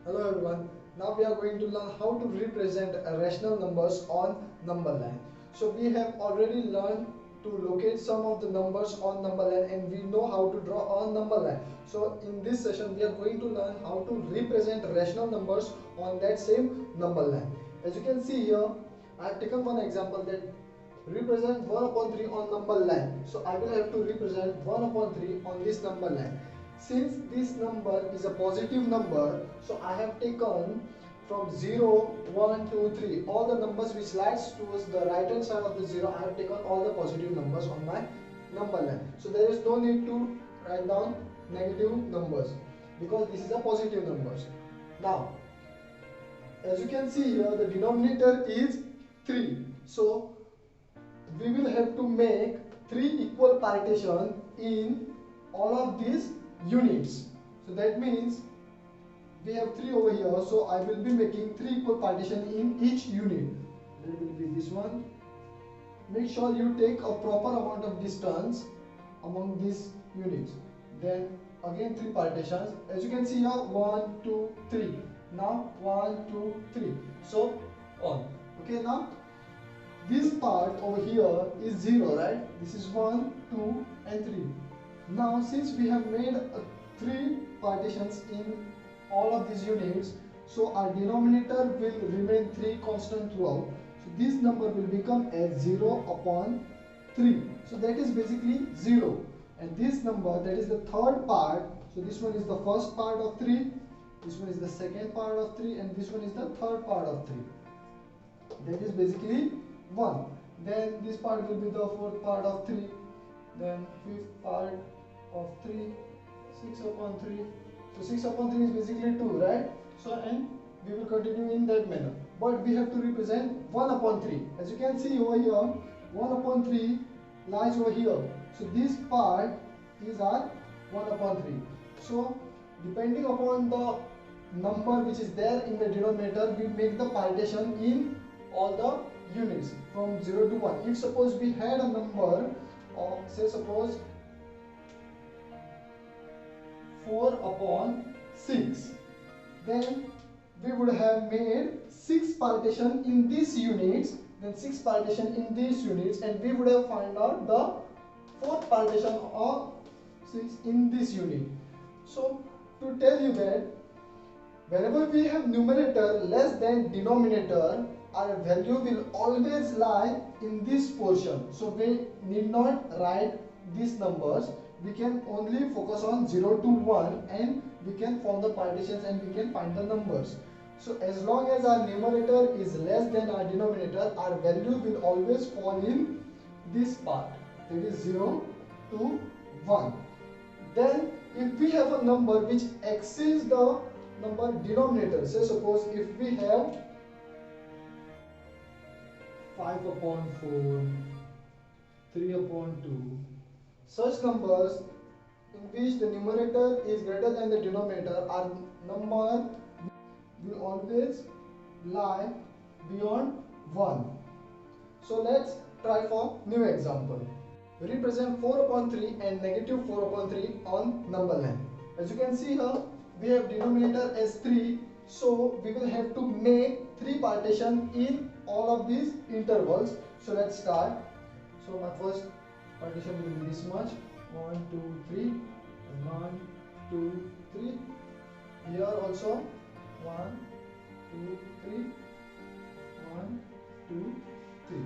Hello everyone. Now we are going to learn how to represent rational numbers on number line. So we have already learned to locate some of the numbers on number line and we know how to draw on number line. So in this session we are going to learn how to represent rational numbers on that same number line. As you can see here, I have taken one example that represent 1 upon 3 on number line. So I will have to represent 1 upon 3 on this number line. Since this number is a positive number, so I have taken from 0, 1, 2, 3, all the numbers which lies towards the right hand side of the 0, I have taken all the positive numbers on my number line. So there is no need to write down negative numbers because this is a positive numbers. Now, as you can see here, the denominator is 3. So we will have to make 3 equal partition in all of these units. So that means we have 3 over here, so I will be making 3 equal partition in each unit. There will be this one. Make sure you take a proper amount of distance among these units. Then again 3 partitions. As you can see here, 1, 2, 3. Now 1, 2, 3. So on. Okay, now this part over here is 0, right? This is 1, 2 and 3. Now since we have made 3 partitions in all of these units, so our denominator will remain 3 constant throughout. So this number will become as 0 upon 3. So that is basically 0. And this number, that is the third part. So this one is the first part of 3. This one is the second part of 3. And this one is the third part of 3. That is basically 1. Then this part will be the fourth part of 3. Then fifth part of 3. 6 upon 3. So 6 upon 3 is basically 2, right? So and we will continue in that manner. But we have to represent 1 upon 3. As you can see over here, 1 upon 3 lies over here. So this part is our 1 upon 3. So depending upon the number which is there in the denominator, we make the partition in all the units from 0 to 1. If suppose we had a number of, say suppose 4 upon 6, then we would have made 6 partition in these units, then 6 partition in these units, and we would have found out the 4th partition of 6 in this unit. So to tell you that whenever we have numerator less than denominator, our value will always lie in this portion. So we need not write these numbers. We can only focus on 0 to 1 and we can form the partitions and we can find the numbers. So as long as our numerator is less than our denominator, our value will always fall in this part, that is 0 to 1. Then if we have a number which exceeds the number denominator, say suppose if we have 5 upon 4, 3 upon 2, such numbers in which the numerator is greater than the denominator, our number will always lie beyond 1. So let's try for new example. We represent 4 upon 3 and negative 4 upon 3 on number line. As you can see here, we have denominator as 3, so we will have to make 3 partition in all of these intervals. So let's start. So my first partition will be this much, 1, 2, 3, 1, 2, 3. Here also 1, 2, 3, 1, 2, 3.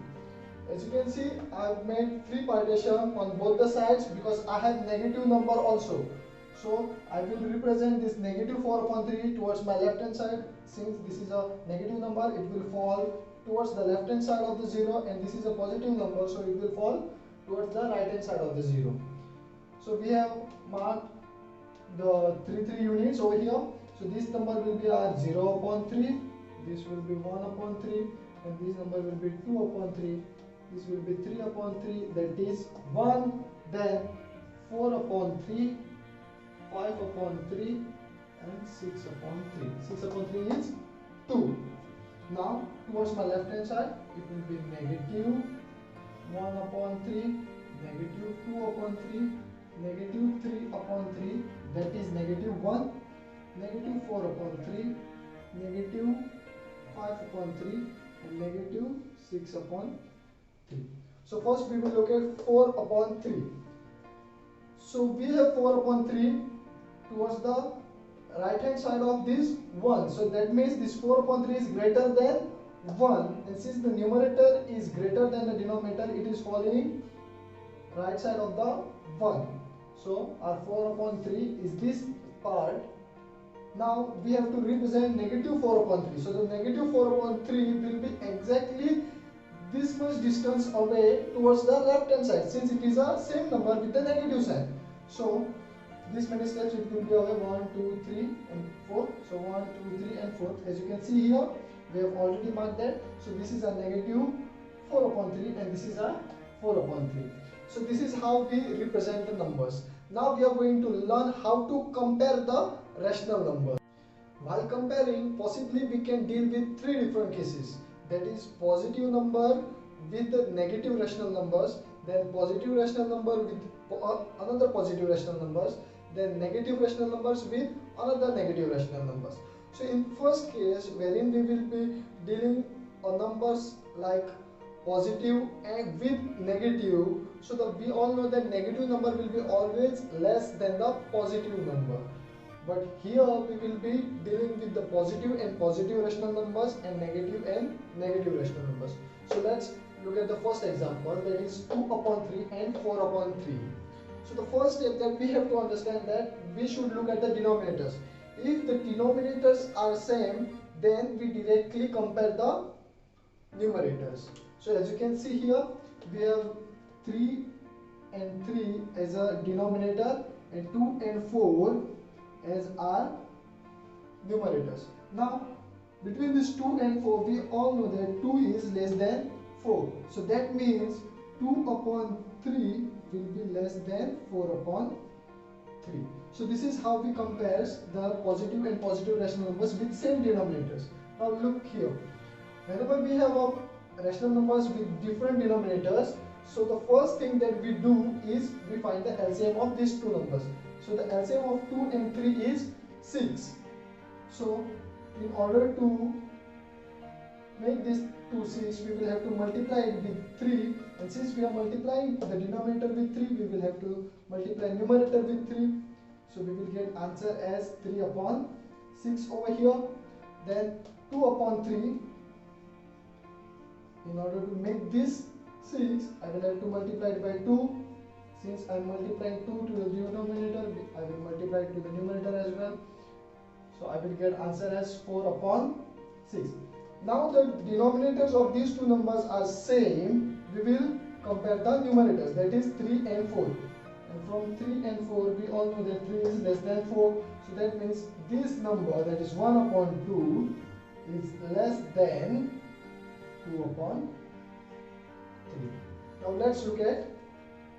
As you can see, I have made 3 partition on both the sides because I have negative number also. So I will represent this negative 4 upon 3 towards my left hand side. Since this is a negative number, it will fall towards the left hand side of the 0, and this is a positive number, so it will fall towards the right hand side of the 0. So we have marked the 3 units over here. So this number will be our 0 upon 3, this will be 1 upon 3, and this number will be 2 upon 3, this will be 3 upon 3, that is 1, then 4 upon 3, 5 upon 3 and 6 upon 3. 6 upon 3 is 2. Now towards my left hand side, it will be negative 1 upon 3, negative 2 upon 3, negative 3 upon 3, that is negative 1. negative 4 upon 3, negative 5 upon 3, and negative 6 upon 3. So first we will look at 4 upon 3. So we have 4 upon 3 towards the right hand side of this 1. So that means this 4 upon 3 is greater than 1, and since the numerator is greater than the denominator, it is falling right side of the 1. So our 4 upon 3 is this part. Now we have to represent negative 4 upon 3. So the negative 4 upon 3 will be exactly this much distance away towards the left hand side, since it is a same number with the negative sign. So this many steps it will be away, 1, 2, 3 and 4. So 1, 2, 3 and 4. As you can see here, we have already marked that. So this is a negative 4 upon 3 and this is a 4 upon 3. So this is how we represent the numbers. Now we are going to learn how to compare the rational numbers. While comparing, possibly we can deal with 3 different cases. That is positive number with negative rational numbers, then positive rational number with another positive rational numbers, then negative rational numbers with another negative rational numbers. So in first case, wherein we will be dealing on numbers like positive and with negative, so that we all know that negative number will be always less than the positive number. But here we will be dealing with the positive and positive rational numbers and negative rational numbers. So let's look at the first example, that is 2 upon 3 and 4 upon 3. So the first step that we have to understand that we should look at the denominators. If the denominators are same, then we directly compare the numerators. So as you can see here, we have 3 and 3 as a denominator and 2 and 4 as our numerators. Now between this 2 and 4, we all know that 2 is less than 4. So that means 2 upon 3 will be less than 4 upon 3. So this is how we compare the positive and positive rational numbers with same denominators. Now look here. Whenever we have a rational numbers with different denominators, so the first thing that we do is we find the LCM of these two numbers. So the LCM of 2 and 3 is 6. So in order to make this 2 6, we will have to multiply it with 3, and since we are multiplying the denominator with 3, we will have to multiply numerator with 3. So we will get answer as 3 upon 6 over here. Then 2 upon 3. In order to make this 6, I will have to multiply it by 2. Since I am multiplying 2 to the denominator, I will multiply it to the numerator as well. So I will get answer as 4 upon 6. Now the denominators of these two numbers are same, we will compare the numerators, that is 3 and 4. And from 3 and 4, we all know that 3 is less than 4. So that means this number, that is 1 upon 2, is less than 2 upon 3. Now let's look at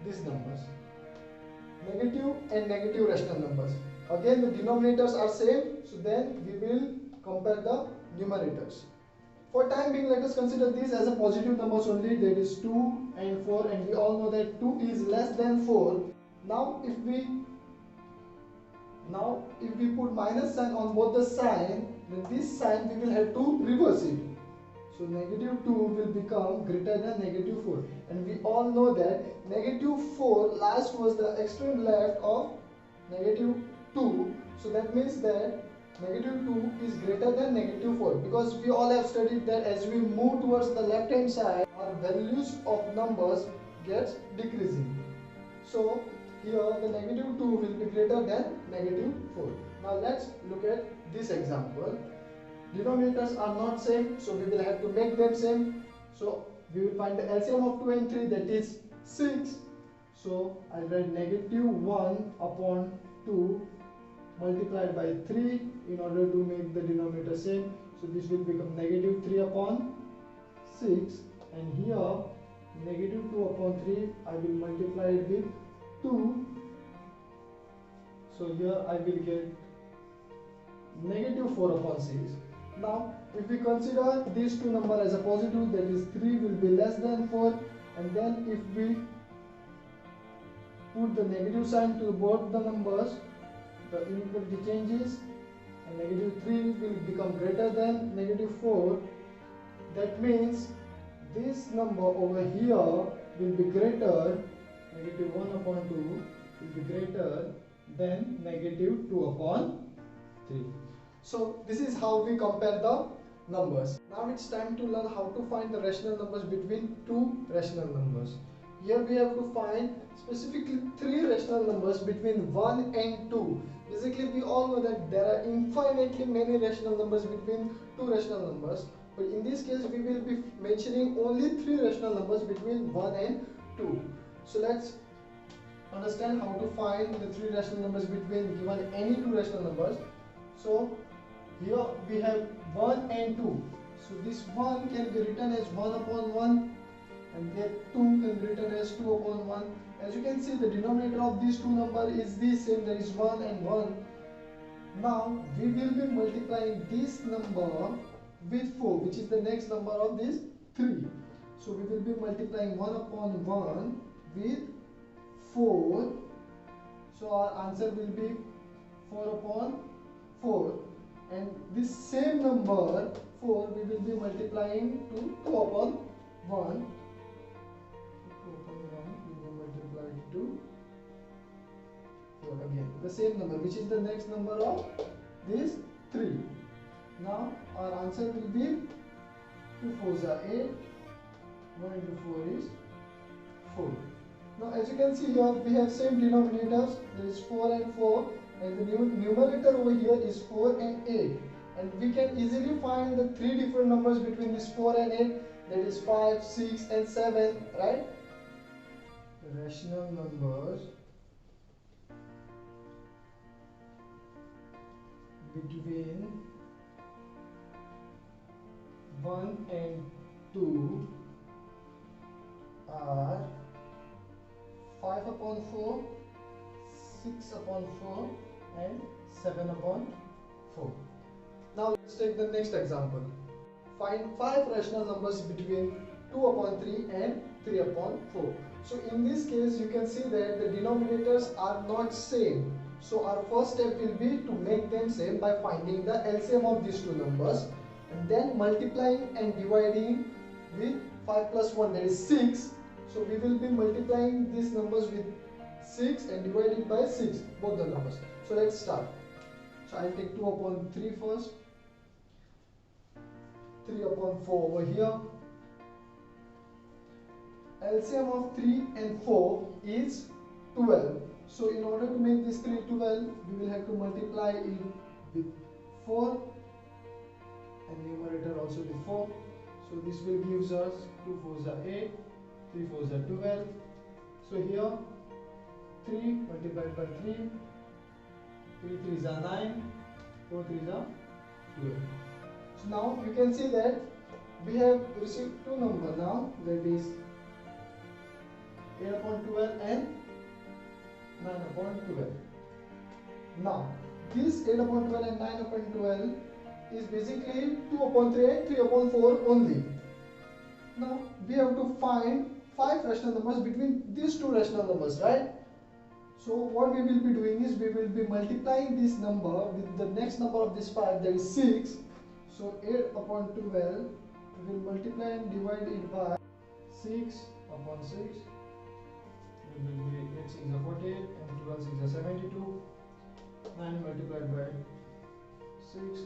these numbers. Negative and negative rational numbers. Again the denominators are same, so then we will compare the numerators. For time being, let us consider this as a positive numbers only, that is 2 and 4, and we all know that 2 is less than 4. Now if we put minus sign on both the sign, then this sign we will have to reverse it. So negative 2 will become greater than negative 4, and we all know that negative 4 lies towards the extreme left of negative 2. So that means that negative 2 is greater than negative 4, because we all have studied that as we move towards the left hand side, our values of numbers gets decreasing. So here the negative 2 will be greater than negative 4. Now let's look at this example. Denominators are not same, so we will have to make them same. So we will find the LCM of 2 and 3, that is 6. So I write negative 1 upon 2 multiplied by 3 in order to make the denominator same. So this will become negative 3 upon 6, and here negative 2 upon 3 I will multiply it with 2. So here I will get negative 4 upon 6. Now if we consider these two numbers as a positive, that is 3 will be less than 4, and then if we put the negative sign to both the numbers, the inequality changes. and negative 3 will become greater than negative 4. That means this number over here will be greater, negative 1 upon 2 will be greater than negative 2 upon 3. So this is how we compare the numbers. Now it's time to learn how to find the rational numbers between two rational numbers. Here we have to find specifically three rational numbers between 1 and 2. Basically we all know that there are infinitely many rational numbers between two rational numbers. But in this case we will be mentioning only three rational numbers between 1 and 2. So let's understand how to find the three rational numbers between given any two rational numbers. So here we have 1 and 2. So this 1 can be written as 1 upon 1 and that 2 can be written as 2 upon 1. As you can see, the denominator of these two numbers is the same, that is 1 and 1. Now we will be multiplying this number with 4, which is the next number of this 3. So we will be multiplying 1 upon 1 with 4. So our answer will be 4 upon 4. And this same number 4 we will be multiplying to 2 upon 1. 2 upon 1 we will multiply to 4 again. The same number, which is the next number of this 3. Now our answer will be 2 4s are 8. 1 into 4 is 4. Now as you can see here we have same denominators, there is 4 and 4. And the numerator over here is 4 and 8. And we can easily find the three different numbers between this 4 and 8. That is 5, 6 and 7, right? The rational numbers between 1 and 2 are 5 upon 4, 6 upon 4 and 7 upon 4. Now let's take the next example. Find 5 rational numbers between 2 upon 3 and 3 upon 4. So in this case you can see that the denominators are not same. So our first step will be to make them same by finding the LCM of these two numbers and then multiplying and dividing with 5 plus 1, that is 6. So we will be multiplying these numbers with 6 and divided by 6, both the numbers. So let's start. So I'll take 2 upon 3 first, 3 upon 4 over here. LCM of 3 and 4 is 12. So in order to make this 3 12, we will have to multiply it with 4 and numerator also with 4. So this will give us 2 4s are 8, 3 4s are 12. So here 3 multiplied by 3, 3 3s are 9, 4 3s are 12. So now you can see that we have received two numbers now, that is 8 upon 12 and 9 upon 12. Now this 8 upon 12 and 9 upon 12 is basically 2 upon 3 and 3 upon 4 only. Now we have to find 5 rational numbers between these two rational numbers, right? So what we will be doing is we will be multiplying this number with the next number of this 5, that is 6. So 8 upon 12 we will multiply and divide it by 6 upon 6. It will be 8 6 is 48 and 12 6 is 72. 9 multiplied by 6,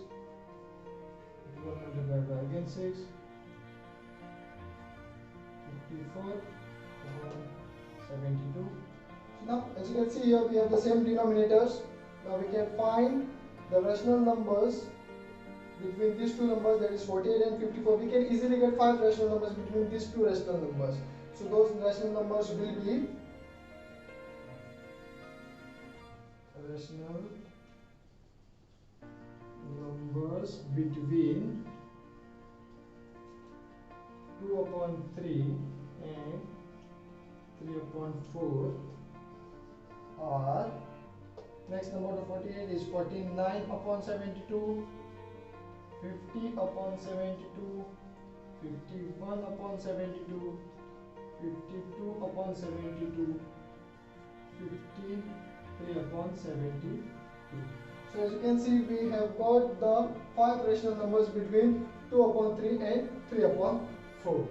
12 multiplied by again 6, 54 upon 72. So now as you can see here we have the same denominators. Now we can find the rational numbers between these two numbers, that is 48 and 54. We can easily get 5 rational numbers between these two rational numbers. So those rational numbers will be rational numbers between 2 upon 3 and 3 upon 4 are, next number to 48 is 49 upon 72, 50 upon 72, 51 upon 72, 52 upon 72, 53 upon 72. So as you can see, we have got the 5 rational numbers between 2 upon 3 and 3 upon 4.